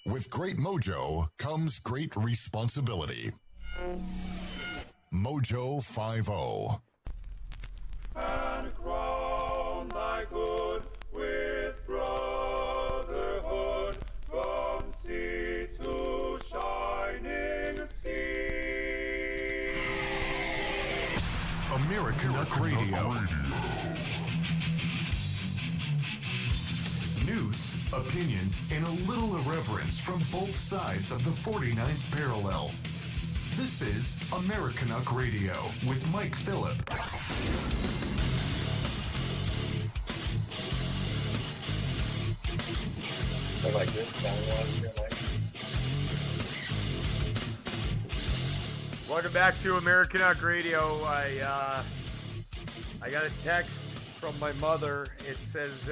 With great mojo comes great responsibility. Mojo 50. And crown thy good with brotherhood from sea to shining sea. Americanuck Radio. News, opinion, and a little irreverence from both sides of the 49th parallel. This is Americanuck Radio with Mike Phillip. I like this. Welcome back to Americanuck Radio. I got a text from my mother. It says,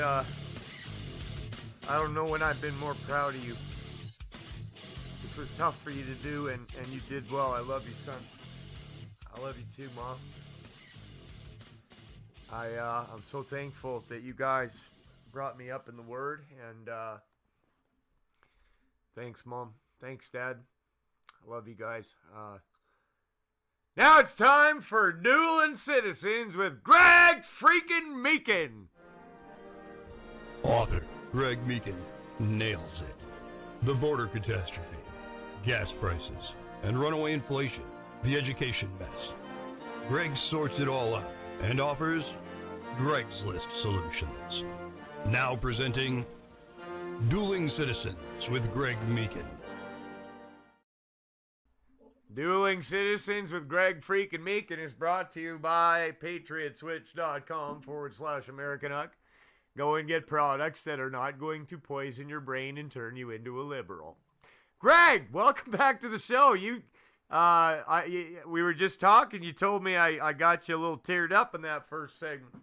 I don't know when I've been more proud of you. This was tough for you to do, and you did well. I love you, son. I love you too, Mom. I'm so thankful that you guys brought me up in the Word, and thanks, Mom. Thanks, Dad. I love you guys. Now it's time for Dueling-Citizens with Greg freaking Meakin. Author Greg Meakin nails it. The border catastrophe, gas prices, and runaway inflation, the education mess. Greg sorts it all out and offers Greg's List solutions. Now presenting Dueling-Citizens with Greg Meakin. Dueling-Citizens with Greg freaking Meakin is brought to you by patriotswitch.com/Americanuck. Go and get products that are not going to poison your brain and turn you into a liberal. Greg, welcome back to the show. We were just talking. You told me I got you a little teared up in that first segment.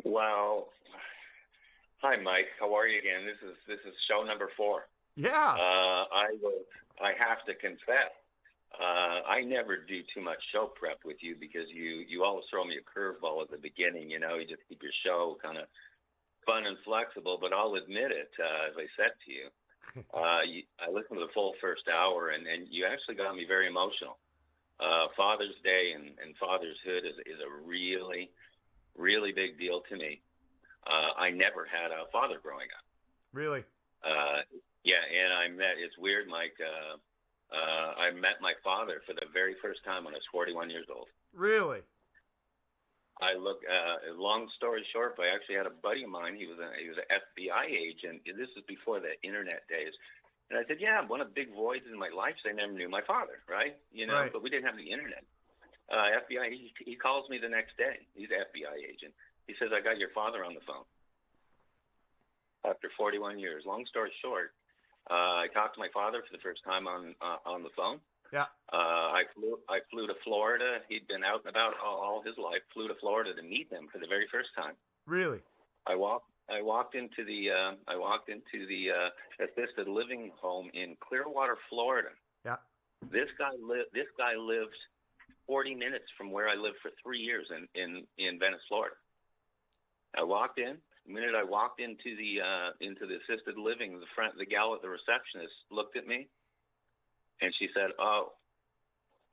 Well, hi Mike. How are you again? This is show number 4. Yeah. I have to confess, I never do too much show prep with you because you always throw me a curveball at the beginning. You know, you just keep your show kind of fun and flexible. But I'll admit it, as I said to you, I listened to the full first hour, and you actually got me very emotional. Father's Day and fatherhood is a really, really big deal to me. I never had a father growing up. Really? Yeah, and it's weird, Mike, I met my father for the very first time when I was 41 years old. Really? Long story short, I actually had a buddy of mine. He was an FBI agent. This is before the internet days. And I said, yeah, one of the big voids in my life is I never knew my father, right? You know, right. But we didn't have the internet. FBI, he calls me the next day. He's an FBI agent. He says, I got your father on the phone. After 41 years. Long story short, I talked to my father for the first time on the phone. Yeah. I flew to Florida. He'd been out and about all his life. Flew to Florida to meet him for the very first time. Really? I walked into the assisted living home in Clearwater, Florida. Yeah. This guy lived 40 minutes from where I lived for 3 years in Venice, Florida. I walked in. The minute I walked into the assisted living, the gal at the receptionist looked at me, and she said, "Oh,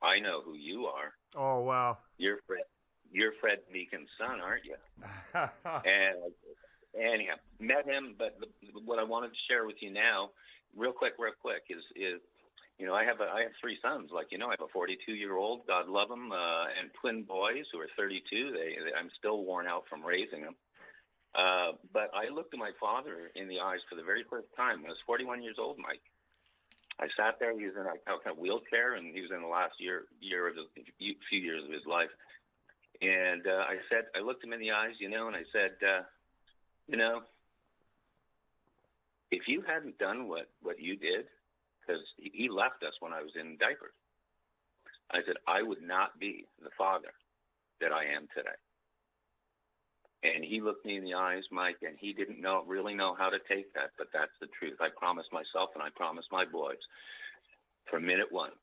I know who you are. Oh, wow. You're Fred Meakin's son, aren't you?" And anyhow, met him. But what I wanted to share with you now, real quick, is you know, I have 3 sons. Like, you know, I have a 42-year-old, God love him, and twin boys who are 32. I'm still worn out from raising them. But I looked at my father in the eyes for the very first time when I was 41 years old, Mike. I sat there. He was in a wheelchair, and he was in the last few years of his life. And I looked him in the eyes, you know, and I said, you know, if you hadn't done what you did, because he left us when I was in diapers, I said, I would not be the father that I am today. And he looked me in the eyes, Mike, and he didn't really know how to take that, but that's the truth. I promised myself and I promised my boys from minute one,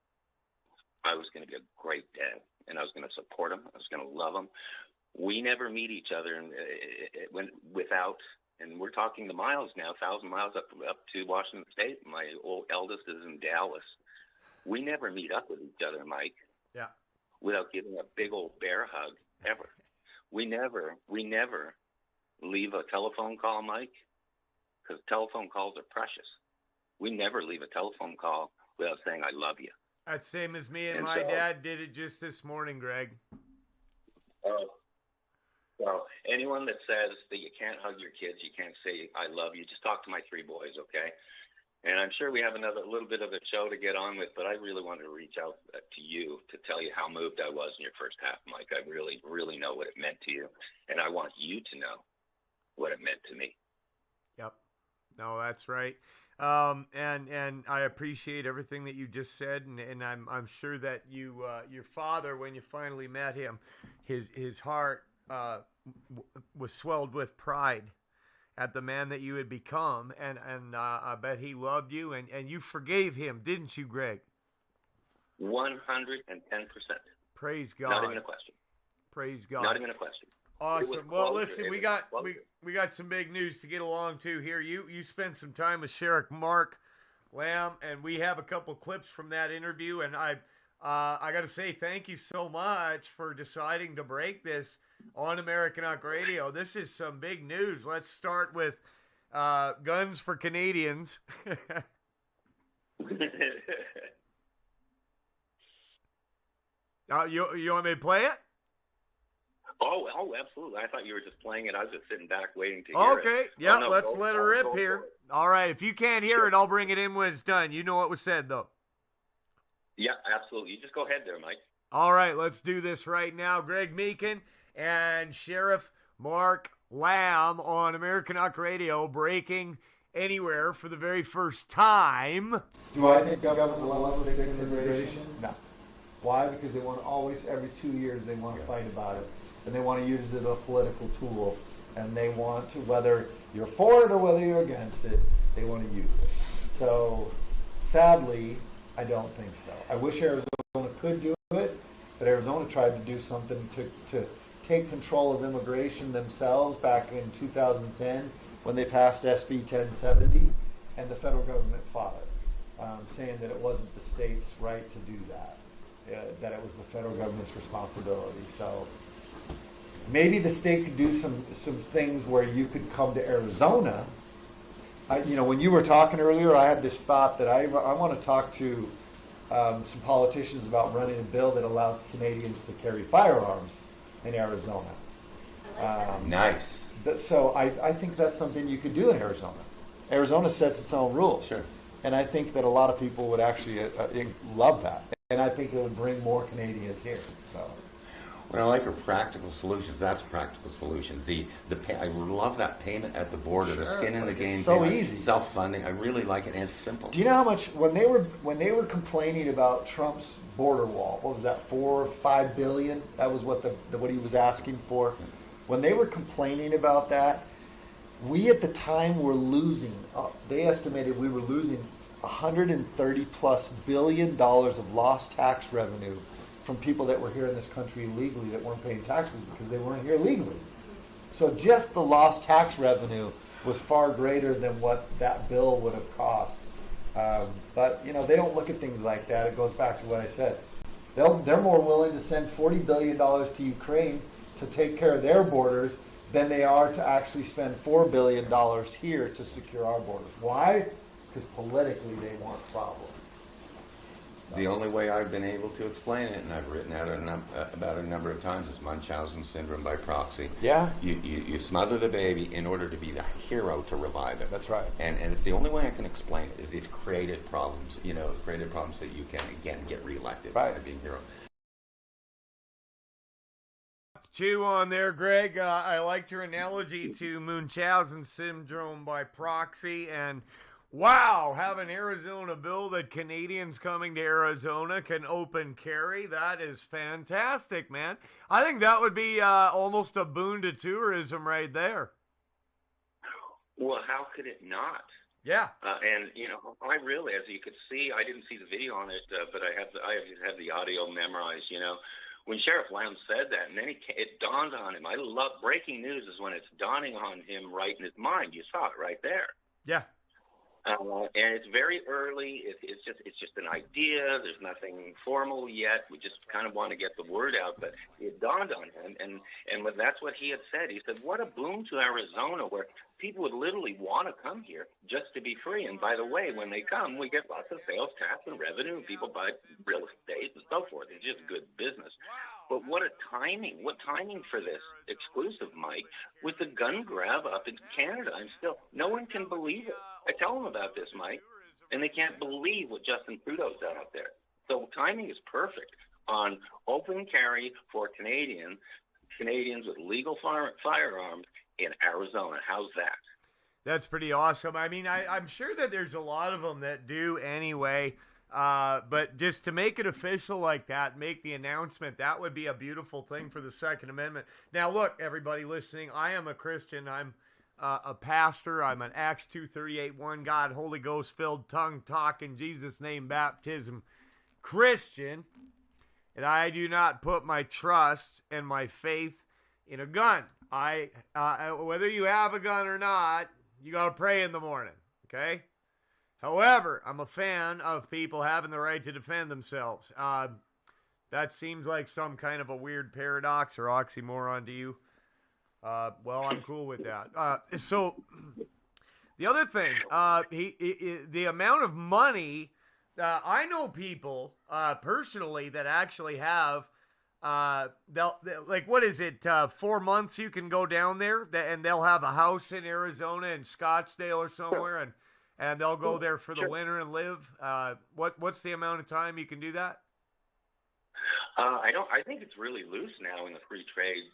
I was going to be a great dad, and I was going to support them. I was going to love them. We never meet each other without and we're talking the miles now, 1,000 miles up to Washington State. My eldest is in Dallas. We never meet up with each other, Mike. Yeah. Without giving a big old bear hug, ever. We never leave a telephone call, Mike, because telephone calls are precious. We never leave a telephone call without saying, I love you. That's same as me and my dad did it just this morning, Greg. Well, anyone that says that you can't hug your kids, you can't say, I love you, just talk to my 3 boys, okay? And I'm sure we have a little bit of a show to get on with, but I really wanted to reach out to you to tell you how moved I was in your first half, Mike. I really, really know what it meant to you, and I want you to know what it meant to me. Yep. No, that's right. And I appreciate everything that you just said, and I'm sure that you your father, when you finally met him, his heart was swelled with pride at the man that you had become, and I bet he loved you, and you forgave him, didn't you, Greg? 110%. Praise God. Not even a question. Praise God. Not even a question. Awesome. Well, listen, we got some big news to get along to here. You spent some time with Sheriff Mark Lamb, and we have a couple clips from that interview, and I got to say thank you so much for deciding to break this on Americanuck Radio. This is some big news. Let's start with guns for Canadians. You want me to play it? Oh, absolutely. I thought you were just playing it. I was just sitting back waiting to hear it. Okay, yeah, let's let her rip here. All right, if you can't hear it, I'll bring it in when it's done. You know what was said, though. Yeah, absolutely. You just go ahead there, Mike. All right, let's do this right now. Greg Meakin and Sheriff Mark Lamb on Americanuck Radio, breaking anywhere for the very first time. Do I think government will ever fix immigration? No. Why? Because they want to always, every 2 years, they want to fight about it. And they want to use it as a political tool. And they want to, whether you're for it or whether you're against it, they want to use it. So, sadly, I don't think so. I wish Arizona could do it, but Arizona tried to do something to take control of immigration themselves back in 2010 when they passed SB 1070, and the federal government fought it, saying that it wasn't the state's right to do that, that it was the federal government's responsibility. So maybe the state could do some things where you could come to Arizona. When you were talking earlier, I had this thought that I want to talk to some politicians about running a bill that allows Canadians to carry firearms in Arizona. Nice. So I think that's something you could do in Arizona. Arizona sets its own rules. Sure. And I think that a lot of people would actually love that. And I think it would bring more Canadians here. So. What I like are practical solutions. That's a practical solution. I love that payment at the border, the skin in the game. It's so payment, easy. Self-funding. I really like it, and it's simple. Do you know how much when they were complaining about Trump's border wall? What was that? $4 or $5 billion? That was what he was asking for. When they were complaining about that, we at the time were losing. They estimated we were losing $130+ billion of lost tax revenue from people that were here in this country illegally that weren't paying taxes because they weren't here legally. So just the lost tax revenue was far greater than what that bill would have cost. But they don't look at things like that. It goes back to what I said. They're more willing to send $40 billion to Ukraine to take care of their borders than they are to actually spend $4 billion here to secure our borders. Why? Because politically they want problems. The only way I've been able to explain it, and I've written out about it a number of times, is Munchausen syndrome by proxy. Yeah. You smother the baby in order to be the hero to revive it. That's right. And it's the only way I can explain it, is these created problems, created problems that you can, again, get reelected by being hero. Chew on there, Greg. I liked your analogy to Munchausen syndrome by proxy, and wow, have an Arizona bill that Canadians coming to Arizona can open carry. That is fantastic, man. I think that would be almost a boon to tourism right there. Well, how could it not? Yeah. And I really, as you could see, I didn't see the video on it, but I have the audio memorized. when Sheriff Lamb said that, and then it dawned on him. I love breaking news is when it's dawning on him right in his mind. You saw it right there. Yeah. And it's very early. It's just an idea. There's nothing formal yet. We just kind of want to get the word out. But it dawned on him, and that's what he had said. He said, "What a boon to Arizona, where people would literally want to come here just to be free. And by the way, when they come, we get lots of sales tax and revenue, and people buy real estate and so forth. It's just good business." But what a timing! What timing for this exclusive, Mike, with the gun grab up in Canada. No one can believe it. I tell them about this, Mike, and they can't believe what Justin Trudeau's done out there. So timing is perfect on open carry for Canadians with legal firearms in Arizona. How's that? That's pretty awesome. I mean, I'm sure that there's a lot of them that do anyway, but just to make it official like that, make the announcement, that would be a beautiful thing for the Second Amendment. Now, look, everybody listening, I am a Christian. I'm a pastor. I'm an Acts 2:38, one God, Holy Ghost filled, tongue talking, Jesus name baptism Christian, and I do not put my trust and my faith in a gun. Whether you have a gun or not, you got to pray in the morning, okay? However, I'm a fan of people having the right to defend themselves. That seems like some kind of a weird paradox or oxymoron to you. Well, I'm cool with that. So the other thing, the amount of money, I know people personally that actually have, like, what is it, 4 months you can go down there, and they'll have a house in Arizona, in Scottsdale or somewhere, and they'll go there for the winter and live. What's the amount of time you can do that? I think it's really loose now in the free trade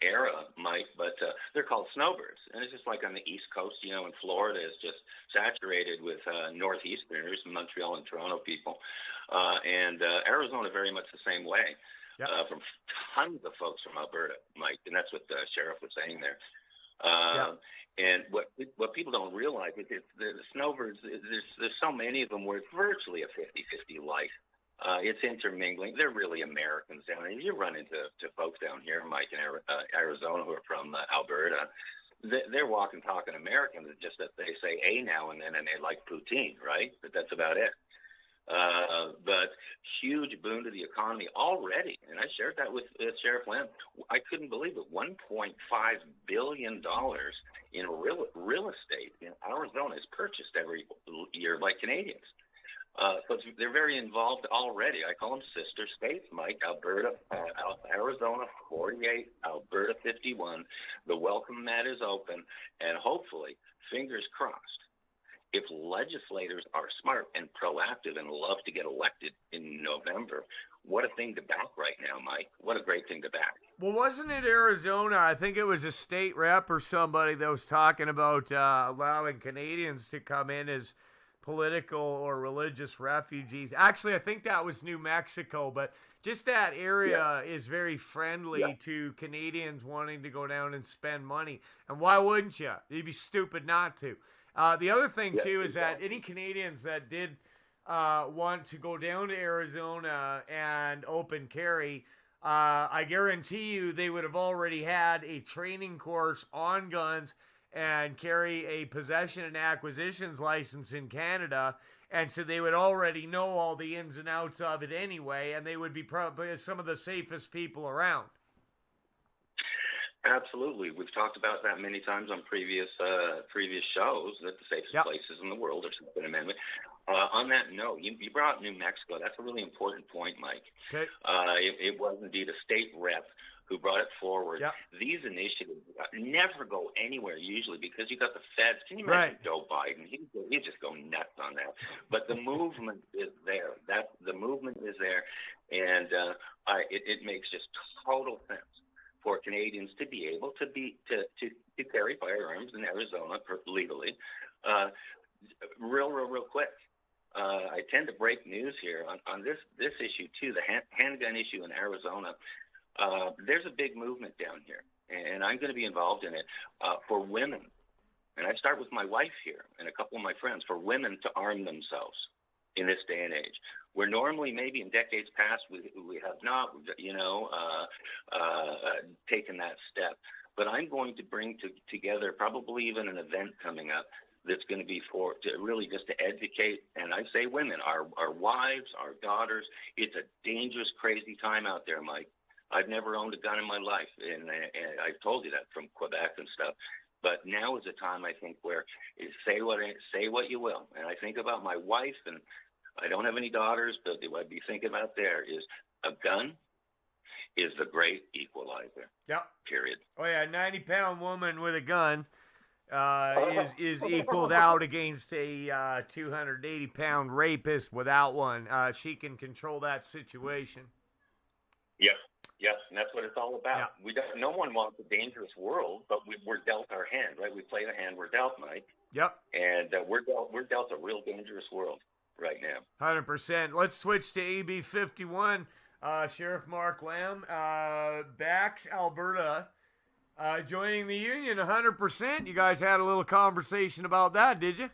era, Mike. But they're called snowbirds, and it's just like on the East Coast. In Florida is just saturated with Northeasterners, Montreal and Toronto people, and Arizona very much the same way. Yep. From tons of folks from Alberta, Mike, and that's what the sheriff was saying there. Yep. And what people don't realize is the snowbirds. There's so many of them where it's virtually a 50-50 life. It's intermingling. They're really Americans down here. You run into folks down here, Mike, in Arizona who are from Alberta. They're walking, talking Americans. It's just that they say a now and then, and they like poutine, right? But that's about it. But huge boon to the economy already. And I shared that with Sheriff Lamb. I couldn't believe it. $1.5 billion in real estate in Arizona is purchased every year by Canadians. So they're very involved already. I call them sister states, Mike. Alberta, Arizona 48, Alberta 51. The welcome mat is open, and hopefully, fingers crossed, if legislators are smart and proactive and love to get elected in November, what a thing to back right now, Mike. What a great thing to back. Well, wasn't it Arizona? I think it was a state rep or somebody that was talking about allowing Canadians to come in as political or religious refugees. Actually, I think that was New Mexico, but just that area is very friendly to Canadians wanting to go down and spend money. And why wouldn't you? You'd be stupid not to. The other thing, too, is that any Canadians that did want to go down to Arizona and open carry, I guarantee you they would have already had a training course on guns and carry a possession and acquisitions license in Canada, and so they would already know all the ins and outs of it anyway, and they would be probably some of the safest people around. Absolutely. We've talked about that many times on previous shows, that the safest places in the world are Second Amendment. On that note, you brought up New Mexico. That's a really important point, Mike. Okay. It was indeed a state rep who brought it forward. Yep. These initiatives never go anywhere usually because you got the feds. Can you imagine Joe Biden? He'd just go nuts on that. But the movement is there. The movement is there, and it makes just total sense for Canadians to be able to carry firearms in Arizona legally. Real quick. I tend to break news here on this issue too, the handgun issue in Arizona. There's a big movement down here, and I'm going to be involved in it for women. And I start with my wife here and a couple of my friends, for women to arm themselves in this day and age. Where normally maybe in decades past we have not, taken that step. But I'm going to bring together probably even an event coming up that's going to be really just to educate, and I say women, our wives, our daughters. It's a dangerous, crazy time out there, Mike. I've never owned a gun in my life, and I've told you that from Quebec and stuff. But now is a time, I think, where say what you will. And I think about my wife, and I don't have any daughters, but what I'd be thinking about there is a gun is the great equalizer. Yep. Period. Oh, yeah, a 90-pound woman with a gun is equaled out against a 280-pound rapist without one. She can control that situation. Yes, and that's what it's all about. Yeah. No one wants a dangerous world, but we're dealt our hand, right? We play the hand we're dealt, Mike. Yep. And we're dealt a real dangerous world right now. 100%. Let's switch to AB 51. Sheriff Mark Lamb, Bax, Alberta, joining the union 100%. You guys had a little conversation about that, did you?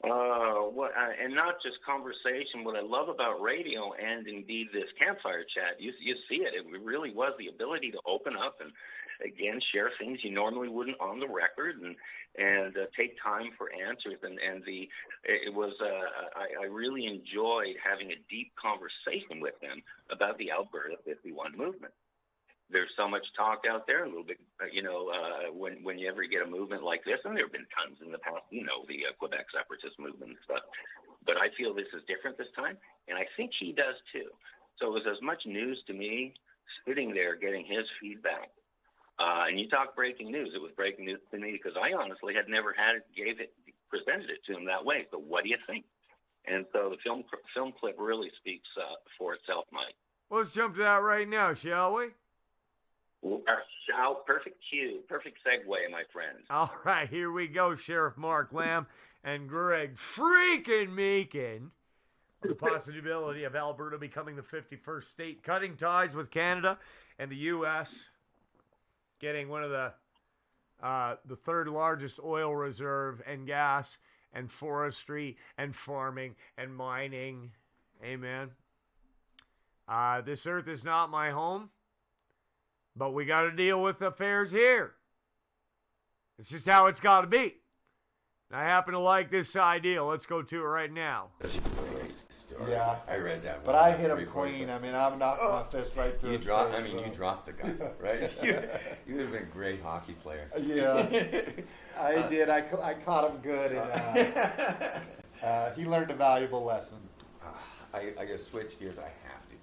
And not just conversation. What I love about radio and indeed this campfire chat, you see it. It really was the ability to open up and again share things you normally wouldn't on the record and take time for answers. I really enjoyed having a deep conversation with them about the Alberta 51 movement. There's so much talk out there, a little bit, when you ever get a movement like this, and there have been tons in the past, the Quebec separatist movement and stuff. But I feel this is different this time, and I think he does too. So it was as much news to me sitting there getting his feedback. And you talk breaking news. It was breaking news to me because I honestly had never presented it to him that way. So what do you think? And so the film clip really speaks for itself, Mike. Let's jump to that right now, shall we? Perfect cue, perfect segue, my friends. All right, here we go, Sheriff Mark Lamb and Greg freaking Meakin. The possibility of Alberta becoming the 51st state, cutting ties with Canada and the U.S., getting one of the third largest oil reserve and gas and forestry and farming and mining. Amen. This earth is not my home, but we got to deal with affairs here. It's just how it's got to be. And I happen to like this idea. Let's go to it right now. That's a great story. Yeah. I read that one. But I hit him clean. I mean, I've knocked my fist right through his face. You dropped the guy, right? You would have been a great hockey player. Yeah, I did. I caught him good, and he learned a valuable lesson. I got to switch gears. I have to.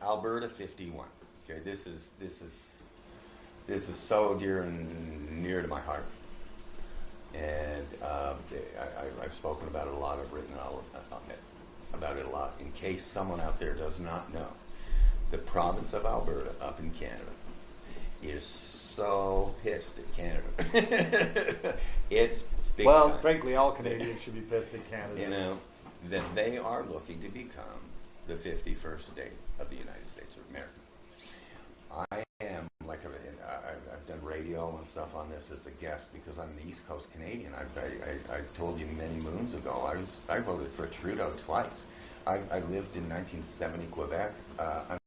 Alberta 51. Okay, this is so dear and near to my heart, and I've spoken about it a lot. I've written about it a lot. In case someone out there does not know, the province of Alberta up in Canada is so pissed at Canada. It's big time. Frankly, all Canadians should be pissed at Canada. That they are looking to become the 51st state of the United States of America. I am, like, I've done radio and stuff on this as the guest because I'm the East Coast Canadian. I told you many moons ago, I voted for Trudeau twice. I lived in 1970 Quebec under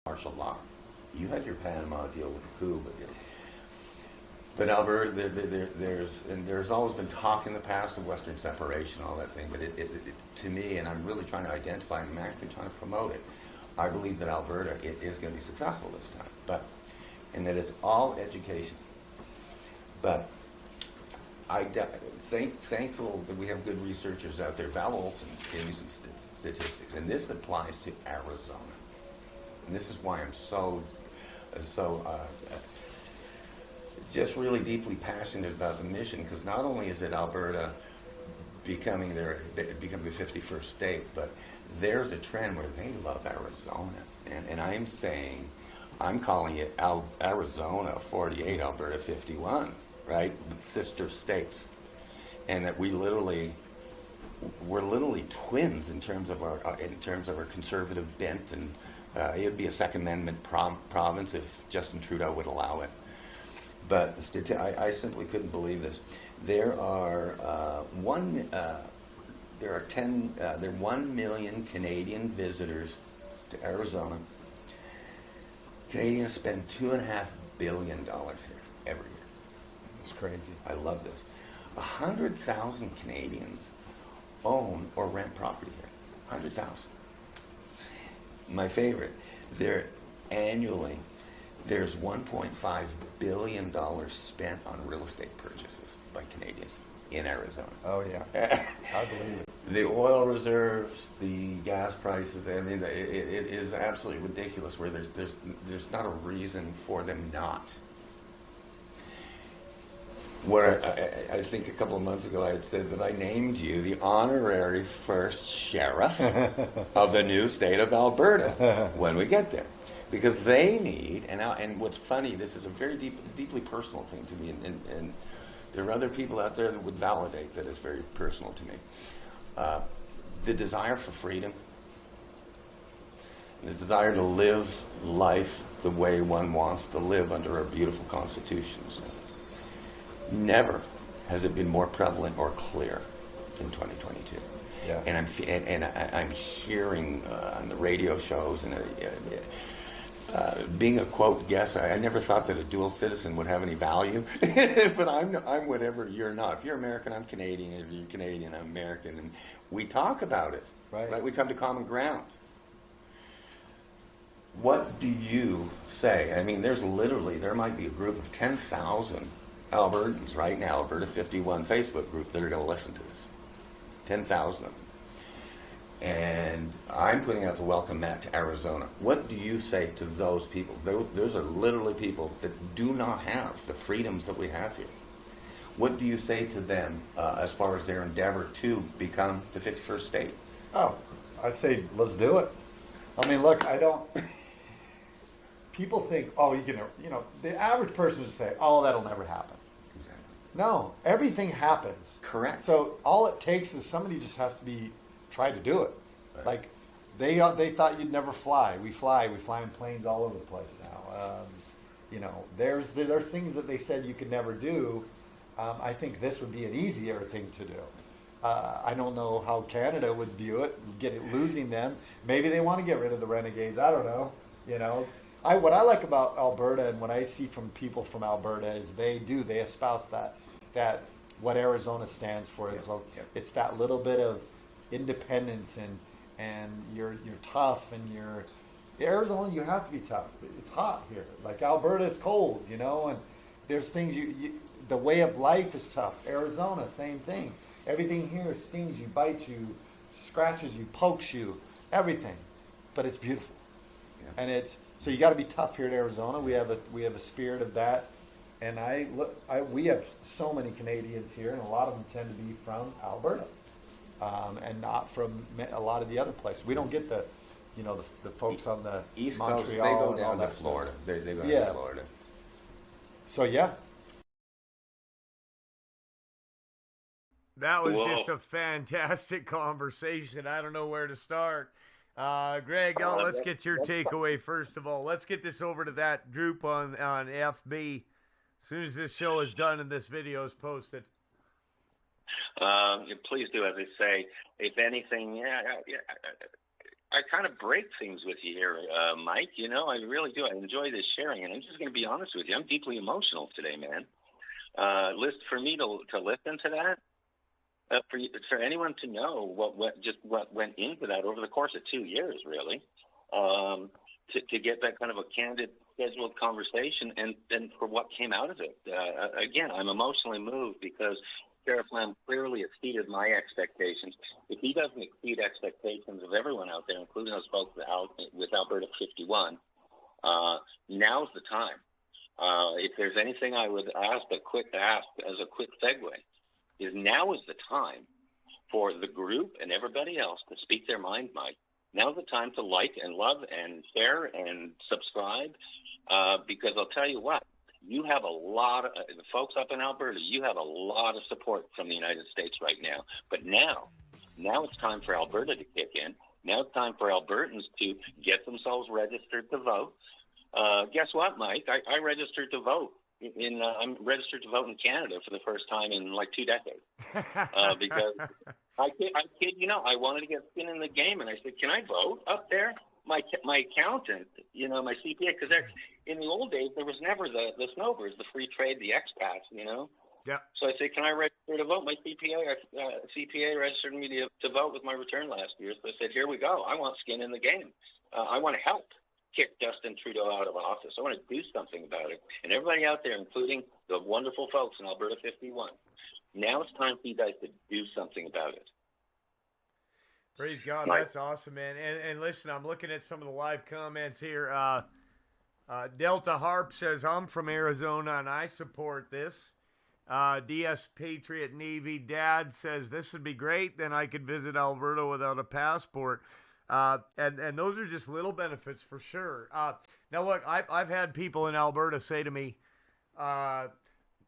martial law. You had your Panama deal with the coup, but Alberta, there's always been talk in the past of Western separation, all that thing. But it to me, and I'm really trying to identify, and I'm actually trying to promote it. I believe that Alberta is going to be successful this time, and that it's all education. But thankful that we have good researchers out there. Val Olson gave me some statistics, and this applies to Arizona. And this is why I'm so just really deeply passionate about the mission, because not only is it Alberta becoming the 51st state, but there's a trend where they love Arizona, and I'm calling it Arizona 48, Alberta 51, right? Sister states, and that we're literally twins in terms of our conservative bent, and it would be a Second Amendment province if Justin Trudeau would allow it. But I simply couldn't believe this. There are there are 1 million Canadian visitors to Arizona. Canadians spend $2.5 billion here every year. It's crazy. I love this. 100,000 Canadians own or rent property here. 100,000. My favorite. Annually, there's $1.5 billion spent on real estate purchases by Canadians in Arizona. Oh, yeah. I believe it. The oil reserves, the gas prices, I mean, it is absolutely ridiculous where there's not a reason for them not. Where I think a couple of months ago I had said that I named you the honorary first sheriff of the new state of Alberta when we get there. Because they need, and what's funny, this is a very deeply personal thing to me, and there are other people out there that would validate that it's very personal to me. The desire for freedom, the desire to live life the way one wants to live under our beautiful constitutions. Never has it been more prevalent or clear in 2022. Yeah. And I'm hearing on the radio shows and being a quote guest, I never thought that a dual citizen would have any value, but I'm whatever you're not. If you're American, I'm Canadian. If you're Canadian, I'm American, and we talk about it. Right? We come to common ground. What do you say? I mean, there might be a group of 10,000 Albertans right now, Alberta 51 Facebook group, that are going to listen to this. 10,000 of them. And I'm putting out the welcome mat to Arizona. What do you say to those people? Those are literally people that do not have the freedoms that we have here. What do you say to them as far as their endeavor to become the 51st state? Oh, I'd say let's do it. I mean, look, people think, the average person would say, oh, that'll never happen. Exactly. No, everything happens. Correct. So all it takes is somebody just has to try to do it. Right. Like they thought you'd never fly. We fly in planes all over the place now. There's things that they said you could never do. I think this would be an easier thing to do. I don't know how Canada would view it, losing them. Maybe they want to get rid of the renegades. I don't know. What I like about Alberta and what I see from people from Alberta is they espouse that what Arizona stands for. It's that little bit of independence and you're tough and Arizona, you have to be tough. It's hot here. Like Alberta is cold, and there's things the way of life is tough. Arizona, same thing. Everything here stings you, bites you, scratches you, pokes you, everything. But it's beautiful. Yeah. And so you got to be tough here in Arizona. We have a spirit of that. And we have so many Canadians here, and a lot of them tend to be from Alberta. And not from a lot of the other places. We don't get the folks on the East Montreal Coast. They go and all down to that Florida. Stuff. They go down to Florida. So yeah, that was just a fantastic conversation. I don't know where to start. Greg, let's get your takeaway first of all. Let's get this over to that group on FB as soon as this show is done and this video is posted. Please do, as I say. If anything, I kind of break things with you here, Mike. I really do. I enjoy this sharing, and I'm just going to be honest with you. I'm deeply emotional today, man. For me to listen to that, for anyone to know what went into that over the course of 2 years, really, to get that kind of a candid, scheduled conversation, and for what came out of it. Again, I'm emotionally moved because Sheriff Lamb clearly exceeded my expectations. If he doesn't exceed expectations of everyone out there, including those folks with Alberta 51, now's the time. If there's anything I would ask as a quick segue, is now is the time for the group and everybody else to speak their mind, Mike. Now's the time to like and love and share and subscribe, because I'll tell you what, you have a lot of the folks up in Alberta. You have a lot of support from the United States right now. But now it's time for Alberta to kick in. Now it's time for Albertans to get themselves registered to vote. Guess what, Mike? I registered to vote. I'm registered to vote in Canada for the first time in like 2 decades. Because I kid you not. I wanted to get skin in the game, and I said, "Can I vote up there?" My accountant, my CPA, because in the old days there was never the snowbirds, the free trade, the expats, Yeah. So I said, "Can I register to vote?" My CPA registered me to vote with my return last year. So I said, "Here we go. I want skin in the game. I want to help kick Justin Trudeau out of office. I want to do something about it." And everybody out there, including the wonderful folks in Alberta 51, now it's time for you guys to do something about it. Praise God. Right. That's awesome, man. And listen, I'm looking at some of the live comments here. Delta Harp says, I'm from Arizona and I support this. DS Patriot Navy Dad says, this would be great. Then I could visit Alberta without a passport. And those are just little benefits for sure. Now, look, I've had people in Alberta say to me,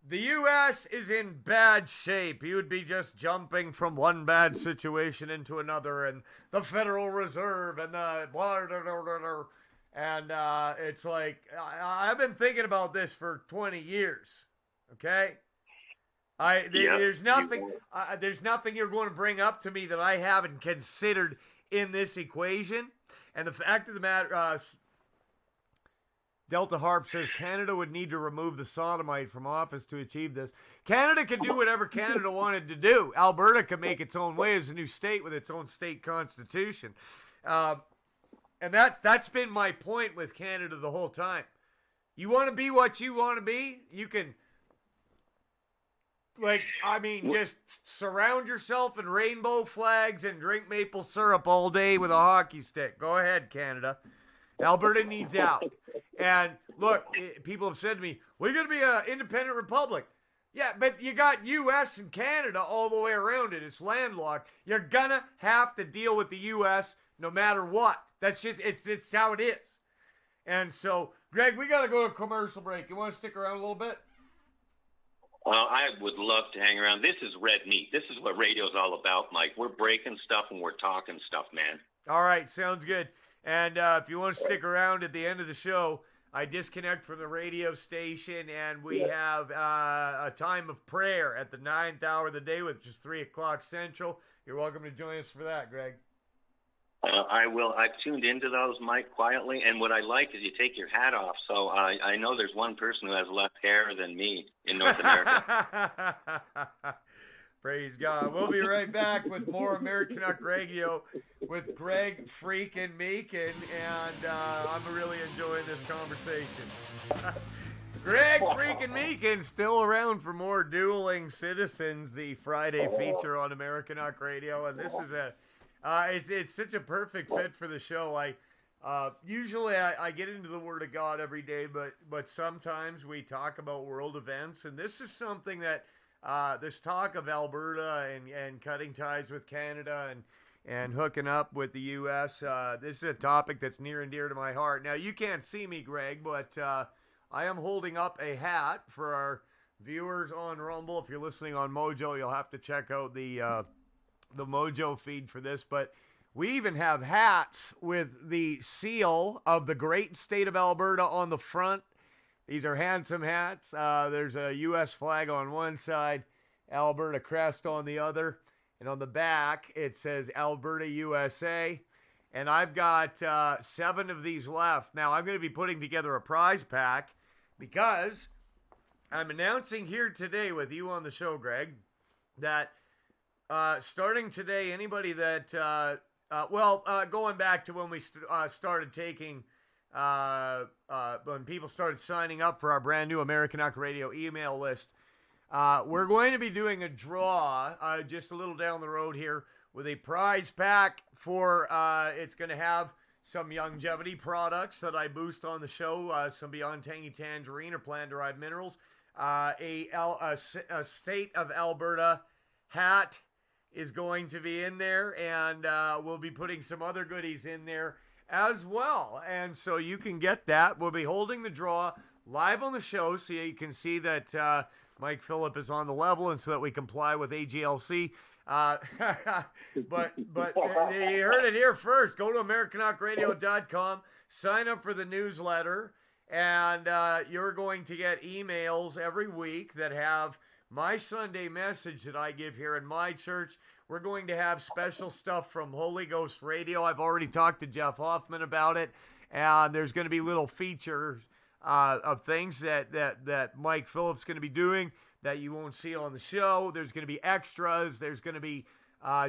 the U.S. is in bad shape. You would be just jumping from one bad situation into another, and the Federal Reserve and the blah, blah, blah, blah, blah. And it's like, I've been thinking about this for 20 years, okay? There's nothing you're going to bring up to me that I haven't considered in this equation. And the fact of the matter, Delta Harp says Canada would need to remove the sodomite from office to achieve this. Canada can do whatever Canada wanted to do. Alberta can make its own way as a new state with its own state constitution. And that's been my point with Canada the whole time. You want to be what you want to be? You can, just surround yourself in rainbow flags and drink maple syrup all day with a hockey stick. Go ahead, Canada. Alberta needs out. And look, people have said to me, we're going to be an independent republic. Yeah, but you got U.S. and Canada all the way around it. It's landlocked. You're going to have to deal with the U.S. no matter what. That's just, it's how it is. And so, Greg, we got to go to a commercial break. You want to stick around a little bit? I would love to hang around. This is red meat. This is what radio's all about, Mike. We're breaking stuff and we're talking stuff, man. All right, sounds good. And if you want to stick around at the end of the show, I disconnect from the radio station, and we have a time of prayer at the 9th hour of the day, which is 3 o'clock Central. You're welcome to join us for that, Greg. I will. I've tuned into those, Mike, quietly, and what I like is you take your hat off. So I know there's one person who has less hair than me in North America. Praise God. We'll be right back with more Americanuck Radio with Greg freaking Meakin, and I'm really enjoying this conversation. Greg freaking Meakin still around for more Dueling-Citizens, the Friday feature on Americanuck Radio, and this is it's such a perfect fit for the show. Usually I get into the Word of God every day, but sometimes we talk about world events, and this is something that this talk of Alberta and cutting ties with Canada and hooking up with the U.S., this is a topic that's near and dear to my heart. Now, you can't see me, Greg, but I am holding up a hat for our viewers on Rumble. If you're listening on Mojo, you'll have to check out the Mojo feed for this. But we even have hats with the seal of the great state of Alberta on the front. These are handsome hats. There's a U.S. flag on one side, Alberta crest on the other. And on the back, it says Alberta, USA. And I've got 7 of these left. Now, I'm going to be putting together a prize pack because I'm announcing here today with you on the show, Greg, that starting today, anybody that, going back to when we started taking... when people started signing up for our brand new Americanuck Radio email list, we're going to be doing a draw just a little down the road here with a prize pack for, it's going to have some longevity products that I boost on the show, some Beyond Tangy Tangerine or plant-derived minerals, a State of Alberta hat is going to be in there, and we'll be putting some other goodies in there as well. And so you can get that. We'll be holding the draw live on the show so you can see that Mike Phillip is on the level and so that we comply with AGLC. But you heard it here first. Go to AmericanuckRadio.com, sign up for the newsletter, and you're going to get emails every week that have my Sunday message that I give here in my church. We're going to have special stuff from Holy Ghost Radio. I've already talked to Jeff Hoffman about it, and there's going to be little features of things that Mike Phillips is going to be doing that you won't see on the show. There's going to be extras. There's going to be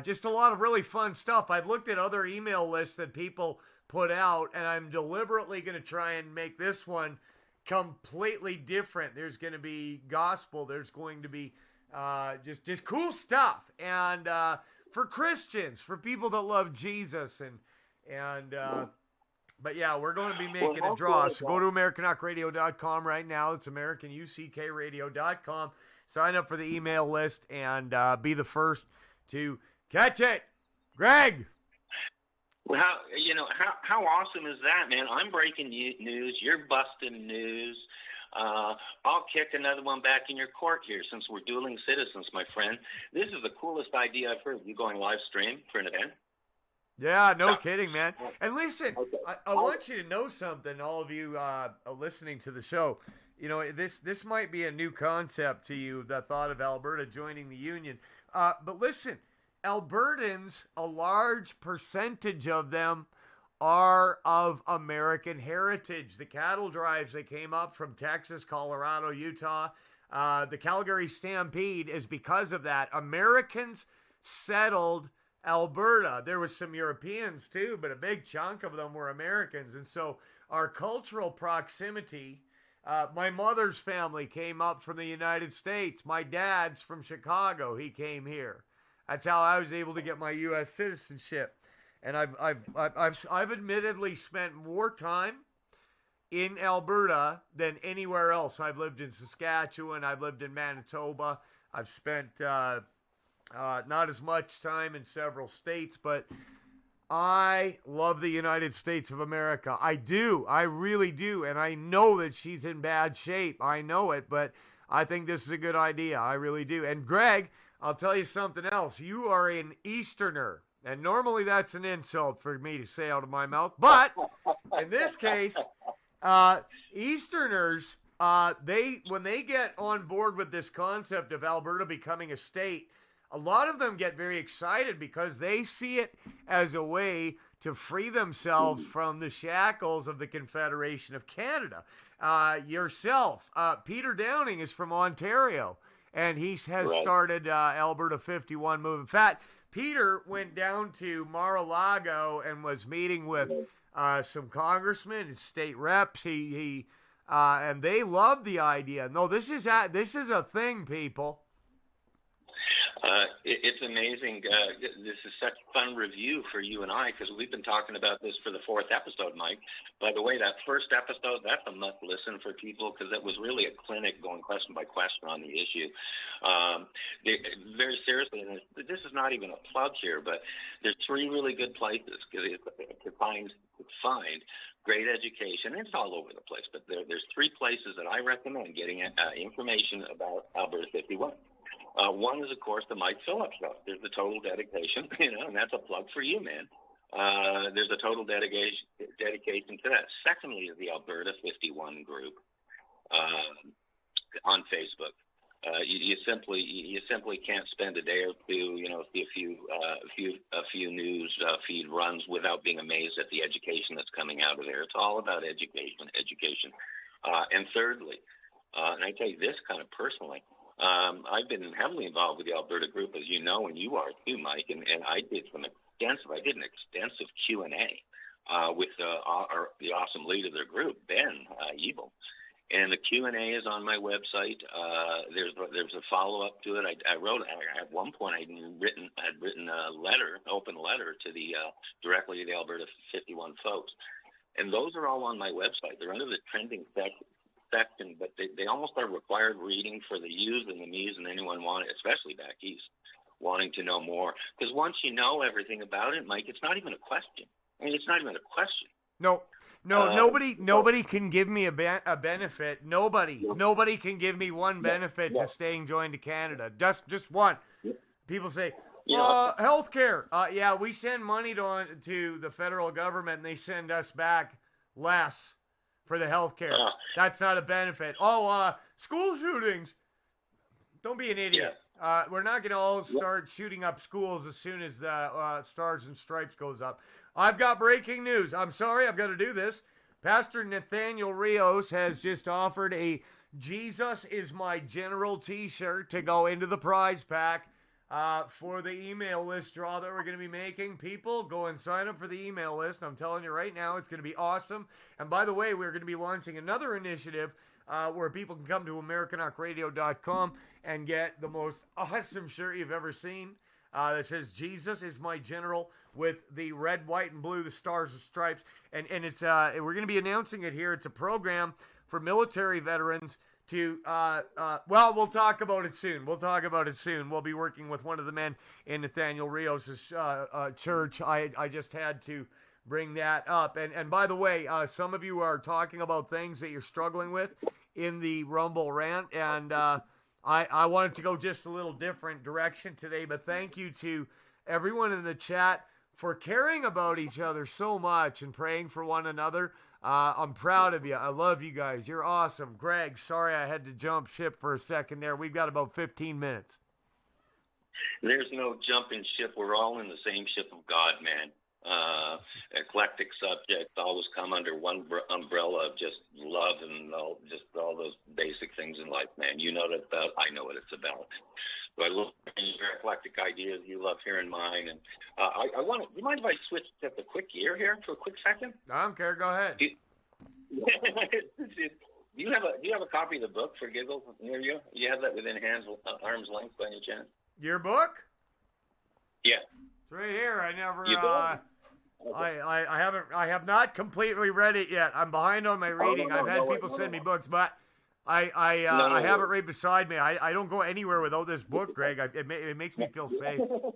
just a lot of really fun stuff. I've looked at other email lists that people put out, and I'm deliberately going to try and make this one completely different. There's going to be gospel. There's going to be just cool stuff, and for Christians, for people that love Jesus, but yeah, we're going to be making a draw. So go to Americanuckradio.com right now. It's AmericanUCKRadio.com. Sign up for the email list and be the first to catch it. Greg. Well, how awesome is that, man? I'm breaking news. You're busting news. I'll kick another one back in your court here since we're dueling citizens, my friend. This is the coolest idea I've heard. You going live stream for an event? Yeah, no kidding, man. And listen, I want you to know something, all of you listening to the show. This might be a new concept to you, the thought of Alberta joining the Union. But listen, Albertans, a large percentage of them are of American heritage. The cattle drives that came up from Texas, Colorado, Utah, the Calgary Stampede is because of that. Americans settled Alberta. There was some Europeans too, but a big chunk of them were Americans. And so our cultural proximity, my mother's family came up from the United States. My dad's from Chicago. He came here. That's how I was able to get my U.S. citizenship. And I've admittedly spent more time in Alberta than anywhere else. I've lived in Saskatchewan. I've lived in Manitoba. I've spent not as much time in several states, but I love the United States of America. I do. I really do. And I know that she's in bad shape. I know it, but I think this is a good idea. I really do. And Greg, I'll tell you something else. You are an Easterner. And normally that's an insult for me to say out of my mouth. But in this case, Easterners, when they get on board with this concept of Alberta becoming a state, a lot of them get very excited because they see it as a way to free themselves from the shackles of the Confederation of Canada. Yourself, Peter Downing is from Ontario, and he has started Alberta 51 movement. In fact, Peter went down to Mar-a-Lago and was meeting with some congressmen and state reps. And they love the idea. No, this is a thing, people. It's amazing. This is such fun review for you and I because we've been talking about this for the 4th episode, Mike. By the way, that first episode, that's a must listen for people because it was really a clinic going question by question on the issue. Very seriously, and this is not even a plug here, but there's 3 really good places to find great education. It's all over the place, but there's 3 places that I recommend getting information about Alberta 51. One is, of course, the Mike Phillips stuff. There's the total dedication, and that's a plug for you, man. There's a total dedication to that. Secondly is the Alberta 51 group on Facebook. You simply can't spend a day or two, see a few news feed runs without being amazed at the education that's coming out of there. It's all about education. And thirdly, and I tell you this kind of personally. I've been heavily involved with the Alberta group, as you know, and you are too, Mike. And I did an extensive Q&A with the awesome leader of their group, Ben Ebel. And the Q&A is on my website. There's a follow-up to it. At one point I had written a letter, open letter to directly to the Alberta 51 folks, and those are all on my website. They're under the trending section, but they almost are required reading for the yous and the me's and anyone especially back east, wanting to know more. Because once you know everything about it, Mike, it's not even a question. I mean, it's not even a question. No, nobody can give me a benefit. Nobody can give me one benefit to staying joined to Canada. Just one. People say, health care. Yeah, we send money to the federal government, and they send us back less for the health care. That's not a benefit. School shootings. Don't be an idiot. We're not going to all start shooting up schools as soon as the Stars and Stripes goes up. I've got breaking news. I'm sorry, I've got to do this. Pastor Nathaniel Rios has just offered a Jesus is My General t-shirt to go into the prize pack for the email list draw that we're going to be making. People, go and sign up for the email list. I'm telling you right now, it's going to be awesome. And by the way, we're going to be launching another initiative where people can come to Americanuckradio.com and get the most awesome shirt you've ever seen that says Jesus is My General with the red, white, and blue, the stars and stripes. And it's we're going to be announcing it here. It's a program for military veterans to, well, we'll talk about it soon. We'll be working with one of the men in Nathaniel Rios' church. I just had to bring that up. And by the way, some of you are talking about things that you're struggling with in the Rumble rant, and I wanted to go just a little different direction today, but thank you to everyone in the chat for caring about each other so much and praying for one another. I'm proud of you. I love you guys. You're awesome. Greg, sorry I had to jump ship for a second there. We've got about 15 minutes. There's no jumping ship. We're all in the same ship of God, man. Eclectic subjects always come under one umbrella of just love and all those basic things in life, man. You know what it's about. I know what it's about. So I love your eclectic ideas. You love hearing mine. And I want to. Do you mind if I switch to the quick ear here for a quick second? I don't care. Go ahead. Do you have a copy of the book for giggles near you? You have that within arm's length by any chance? Your book? Yeah. It's right here. I never. Okay. I have not completely read it yet. I'm behind on my reading. I've had people send me books, but I have it right beside me. I don't go anywhere without this book, Greg. It makes me feel safe. You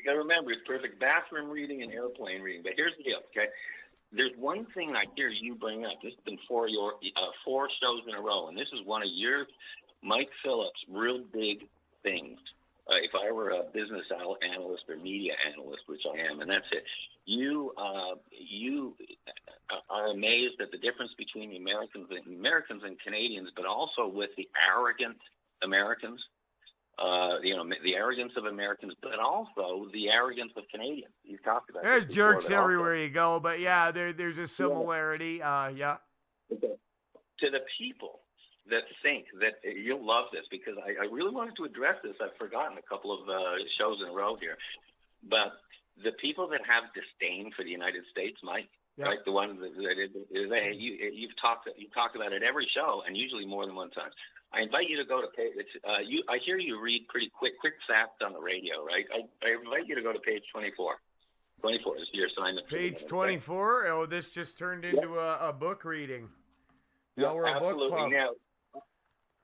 got to remember, it's perfect bathroom reading and airplane reading. But here's the deal, okay? There's one thing I hear you bring up. This has been four shows in a row, and this is one of your, Mike Phillips, real big things. If I were a business analyst or media analyst, which I am, and that's it, you are amazed at the difference between the Americans and Canadians, but also with the arrogant Americans, the arrogance of Americans, but also the arrogance of Canadians. You've talked about there's jerks everywhere you go, but yeah, there's a similarity. Yeah. Okay. To the people that think that you'll love this, because I really wanted to address this. I've forgotten a couple of shows in a row here. But the people that have disdain for the United States, Mike, right? The ones that you've talked about it every show, and usually more than one time. I invite you to go to page. I hear you read pretty quick facts on the radio, right? I invite you to go to page 24. 24 is your assignment. Page 24? Oh, this just turned into a book reading. Now we're a book club. Now,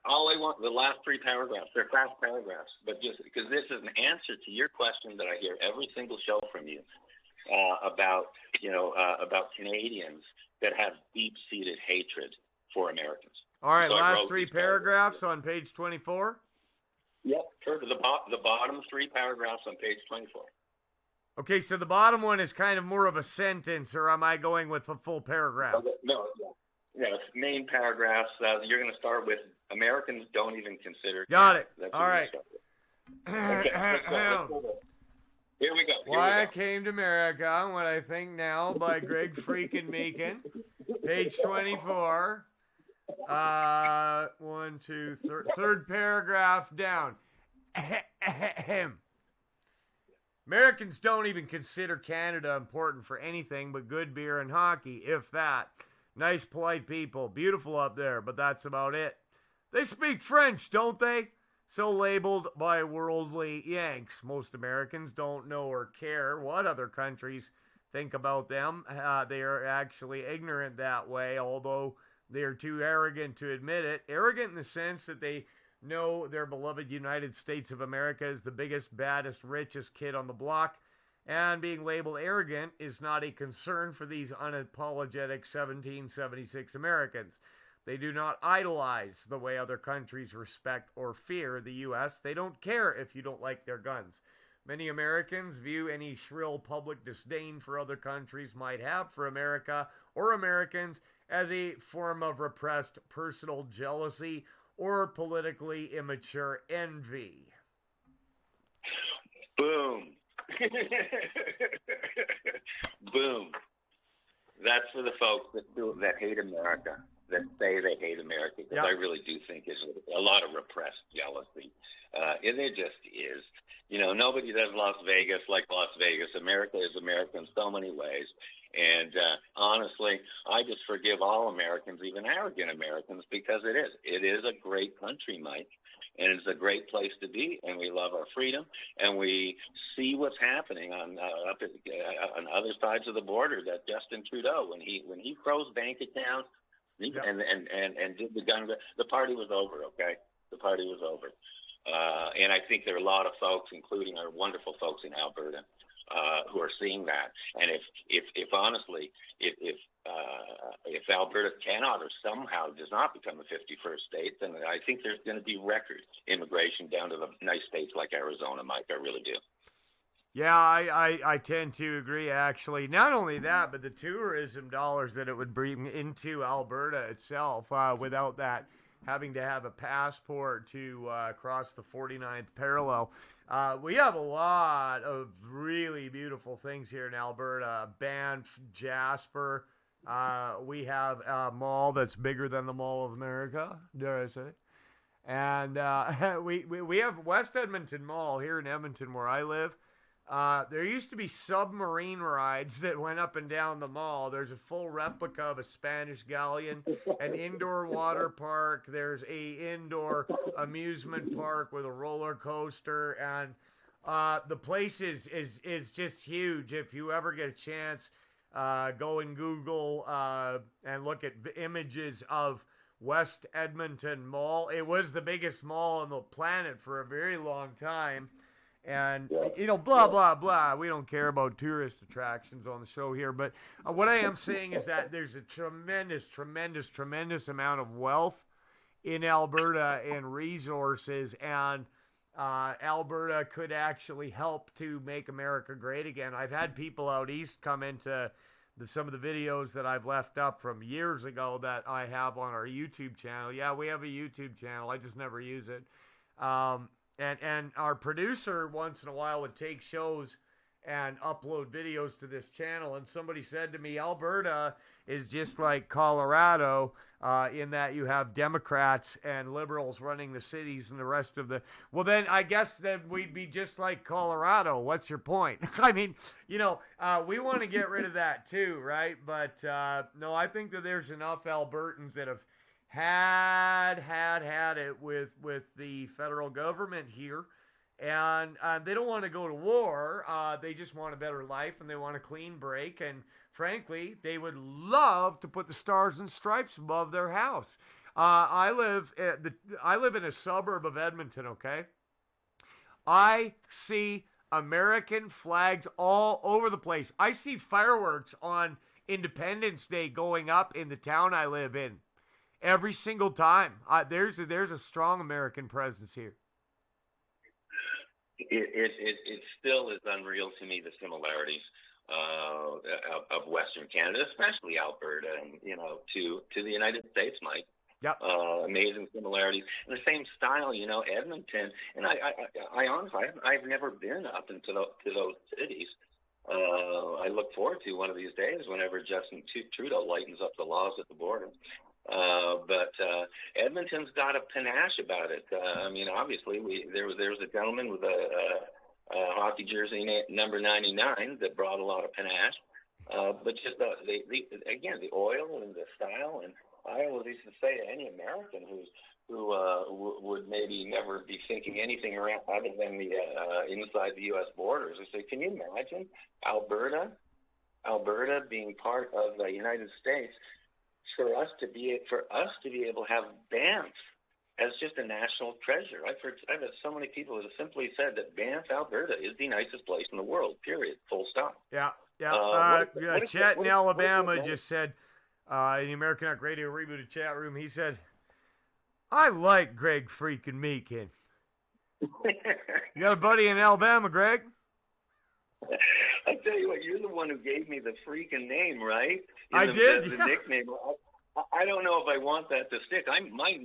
all I want, the last three paragraphs, they're fast paragraphs, but just because this is an answer to your question that I hear every single show from you about Canadians that have deep-seated hatred for Americans. All right, so last three paragraphs on page 24? Yep, the bottom three paragraphs on page 24. Okay, so the bottom one is kind of more of a sentence, or am I going with a full paragraph? No, it's main paragraphs. You're going to start with Americans don't even consider. Got it. All right. Okay, let's go. Here we go. Why I Came to America, What I Think Now by Greg freaking Meakin. Page 24. Third paragraph down. Americans don't even consider Canada important for anything but good beer and hockey, if that. Nice, polite people. Beautiful up there, but that's about it. They speak French, don't they? So labeled by worldly Yanks. Most Americans don't know or care what other countries think about them. They are actually ignorant that way, although they are too arrogant to admit it. Arrogant in the sense that they know their beloved United States of America is the biggest, baddest, richest kid on the block. And being labeled arrogant is not a concern for these unapologetic 1776 Americans. They do not idolize the way other countries respect or fear the U.S. They don't care if you don't like their guns. Many Americans view any shrill public disdain for other countries might have for America or Americans as a form of repressed personal jealousy or politically immature envy? Boom. Boom. That's for the folks that hate America, that say they hate America, because Yep. I really do think there's a lot of repressed jealousy. And there just is. You know, nobody does Las Vegas like Las Vegas. America is America in so many ways. And honestly, I just forgive all Americans, even arrogant Americans, because it is. It is a great country, Mike. And it's a great place to be, and we love our freedom, and we see what's happening on other sides of the border. That Justin Trudeau, when he froze bank accounts, and did the gun, the party was over. Okay, the party was over, and I think there are a lot of folks, including our wonderful folks in Alberta, who are seeing that. And if honestly, if Alberta cannot or somehow does not become a 51st state, then I think there's going to be record immigration down to the nice states like Arizona, Mike. I really do. Yeah, I tend to agree, actually. Not only that, but the tourism dollars that it would bring into Alberta itself without that having to have a passport to cross the 49th parallel. We have a lot of really beautiful things here in Alberta. Banff, Jasper. We have a mall that's bigger than the Mall of America, dare I say. And we have West Edmonton Mall here in Edmonton where I live. There used to be submarine rides that went up and down the mall. There's a full replica of a Spanish galleon, an indoor water park. There's a indoor amusement park with a roller coaster, and the place is just huge. If you ever get a chance, go and Google and look at images of West Edmonton Mall. It was the biggest mall on the planet for a very long time. And, you know, blah, blah, blah. We don't care about tourist attractions on the show here. But what I am saying is that there's a tremendous, tremendous, tremendous amount of wealth in Alberta and resources. And Alberta could actually help to make America great again. I've had people out east come into some of the videos that I've left up from years ago that I have on our YouTube channel. Yeah, we have a YouTube channel. I just never use it. And our producer once in a while would take shows and upload videos to this channel. And somebody said to me, Alberta is just like Colorado in that you have Democrats and liberals running the cities and the rest of the... Well, then I guess that we'd be just like Colorado. What's your point? I mean, you know, we want to get rid of that too, right? But no, I think that there's enough Albertans that have had it with the federal government here, and they don't want to go to war. They just want a better life, and they want a clean break, and frankly, they would love to put the stars and stripes above their house. I live in a suburb of Edmonton, okay? I see American flags all over the place. I see fireworks on Independence Day going up in the town I live in. Every single time. There's a strong American presence here. It still is unreal to me, the similarities of Western Canada, especially Alberta, and you know, to the United States, Mike. Yep. Amazing similarities. And the same style, you know, Edmonton. And I honestly, I've never been up into those cities. I look forward to one of these days whenever Justin Trudeau lightens up the laws at the border. But Edmonton's got a panache about it. I mean, obviously, there was a gentleman with a hockey jersey number 99 that brought a lot of panache. But just the oil and the style, and I always used to say to any American who would maybe never be thinking anything around other than the inside the U.S. borders, I say, can you imagine Alberta being part of the United States? For us to be able to have Banff as just a national treasure. I've had so many people that have simply said that Banff, Alberta, is the nicest place in the world. Period. Full stop. Yeah. Chet in Alabama just said in the Americanuck Radio Rebooted chat room. He said, "I like Greg freaking Meakin." You got a buddy in Alabama, Greg? I tell you what, you're the one who gave me the freaking name, right? I did. The nickname. I don't know if I want that to stick. My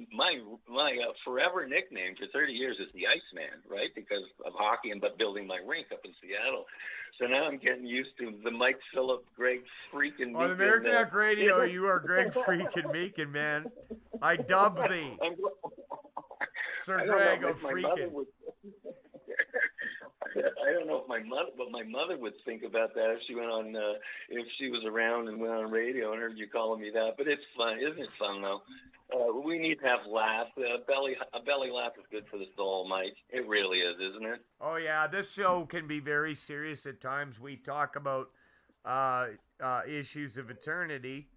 forever nickname for 30 years is the Iceman, right? Because of hockey and but building my rink up in Seattle. So now I'm getting used to the Mike Phillip, Greg freaking Meakin. On Americanuck Radio, you are Greg freaking Meakin, man. I dub thee, Sir Greg of freaking. I don't know if what my mother would think about that if she went on, if she was around and went on radio and heard you calling me that. But it's fun, isn't it fun though? We need to have laughs. A belly laugh is good for the soul, Mike. It really is, isn't it? Oh yeah, this show can be very serious at times. We talk about issues of eternity,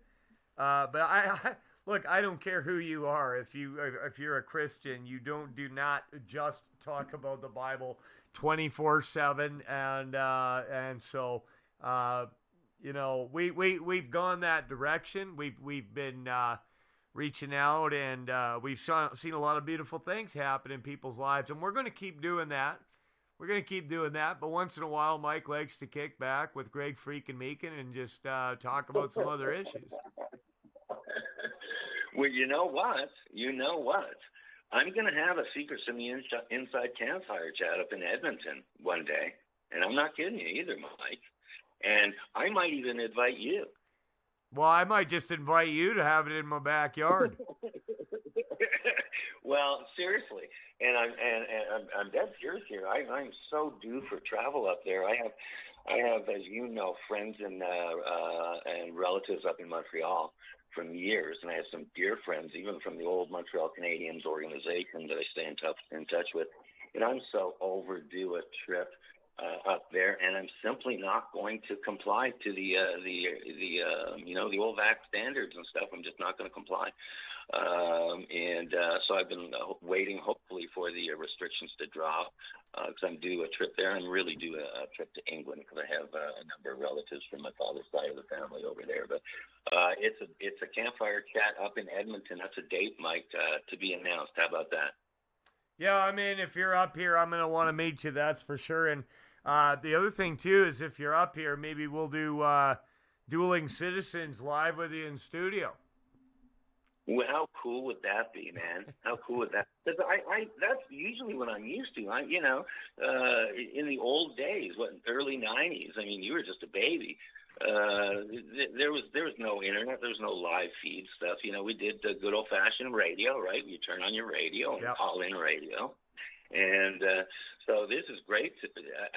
but I look. I don't care who you are. If you're a Christian, you do not just talk about the Bible 24/7, and so you know we've gone that direction. We've been reaching out, and we've seen a lot of beautiful things happen in people's lives, and we're going to keep doing that. We're going to keep doing that, but once in a while, Mike likes to kick back with Greg freaking Meakin and just talk about some other issues. Well, you know what? I'm going to have a Secrets in the Inside Campfire chat up in Edmonton one day, and I'm not kidding you either, Mike. And I might even invite you. Well, I might just invite you to have it in my backyard. Well, seriously, and I'm dead serious here. I'm so due for travel up there. I have, as you know, friends and relatives up in Montreal from years, and I have some dear friends, even from the old Montreal Canadiens organization that I stay in touch with. And I'm so overdue a trip up there, and I'm simply not going to comply to the old vax standards and stuff. I'm just not going to comply. So I've been waiting, hopefully, for the restrictions to drop, because I'm due a trip there. I'm really due a trip to England because I have a number of relatives from my father's side of the family over there. But it's a campfire chat up in Edmonton. That's a date, Mike, to be announced. How about that? Yeah, I mean, if you're up here, I'm going to want to meet you, that's for sure. And the other thing, too, is if you're up here, maybe we'll do Dueling-Citizens live with you in studio. Well, how cool would that be, man? How cool would that? Because that's usually what I'm used to. In the old days, early '90s. I mean, you were just a baby. There was no internet. There was no live feed stuff. You know, we did the good old fashioned radio, right? You turn on your radio and call in radio, and so this is great.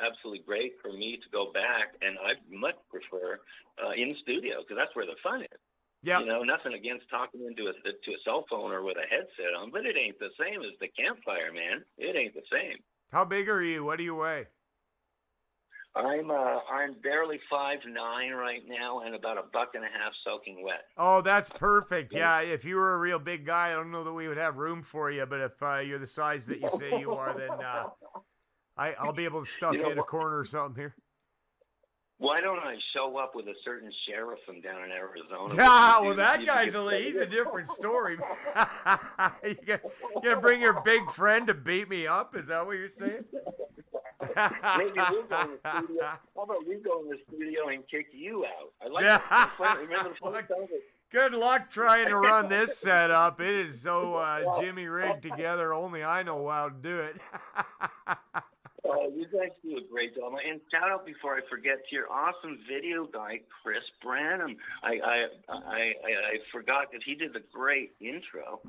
Absolutely great for me to go back, and I much prefer in studio because that's where the fun is. Yeah. You know, nothing against talking into a cell phone or with a headset on, but it ain't the same as the campfire, man. It ain't the same. How big are you? What do you weigh? I'm barely 5'9" right now, and about $1.50 soaking wet. Oh, that's perfect. Yeah, if you were a real big guy, I don't know that we would have room for you. But if you're the size that you say you are, then I'll be able to stuff you in a corner or something here. Why don't I show up with a certain sheriff from down in Arizona? Yeah, well, that guy's he's a different story. You gonna bring your big friend to beat me up? Is that what you're saying? Maybe we'll go in the studio. How about we go in the studio and kick you out? I like that. Remember the Good luck trying to run this setup. It is so Jimmy rigged together. Only I know how to do it. You guys do a great job. And shout out before I forget to your awesome video guy, Chris Branham. I forgot because he did the great intro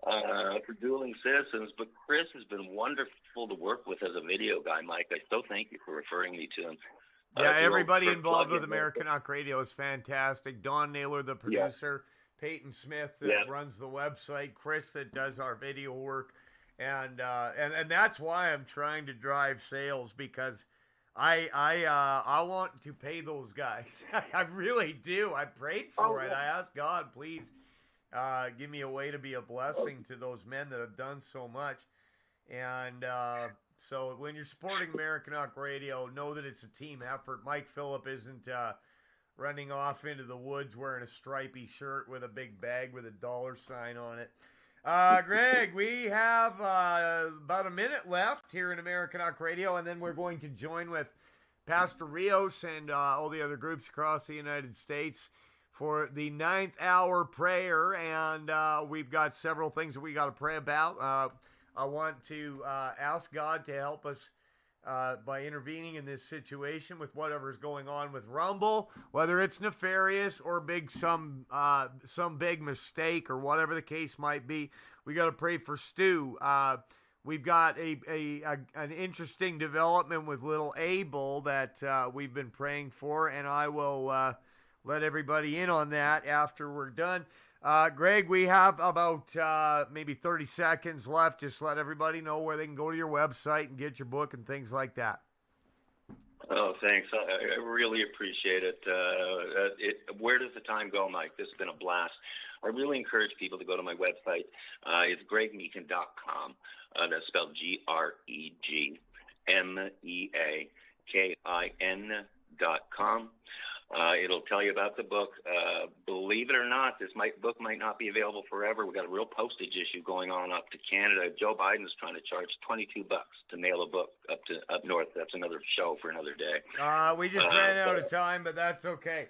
for Dueling-Citizens. But Chris has been wonderful to work with as a video guy, Mike. I so thank you for referring me to him. Yeah, everybody involved with Americanuck Radio is fantastic. Don Naylor, the producer, Peyton Smith that runs the website, Chris that does our video work. And that's why I'm trying to drive sales, because I want to pay those guys. I really do. I prayed for it. I asked God, please give me a way to be a blessing to those men that have done so much. And so when you're supporting Americanuck Radio, know that it's a team effort. Mike Phillip isn't running off into the woods wearing a stripy shirt with a big bag with a $sign on it. Greg, we have about a minute left here in Americanuck Radio, and then we're going to join with Pastor Rios and all the other groups across the United States for the 9th hour prayer, and we've got several things that we got to pray about. I want to ask God to help us by intervening in this situation with whatever's going on with Rumble, whether it's nefarious or some big mistake or whatever the case might be. We got to pray for Stu. We've got an interesting development with little Abel that we've been praying for, and I will let everybody in on that after we're done. Greg, we have about maybe 30 seconds left. Just let everybody know where they can go to your website and get your book and things like that. Oh, thanks. I really appreciate it. Where does the time go, Mike? This has been a blast. I really encourage people to go to my website. It's gregmeakin.com. That's spelled GregMeakin.com. It'll tell you about the book. Believe it or not, this book might not be available forever. We've got a real postage issue going on up to Canada. Joe Biden's trying to charge $22 to mail a book up north. That's another show for another day. We just ran out of time, but that's okay.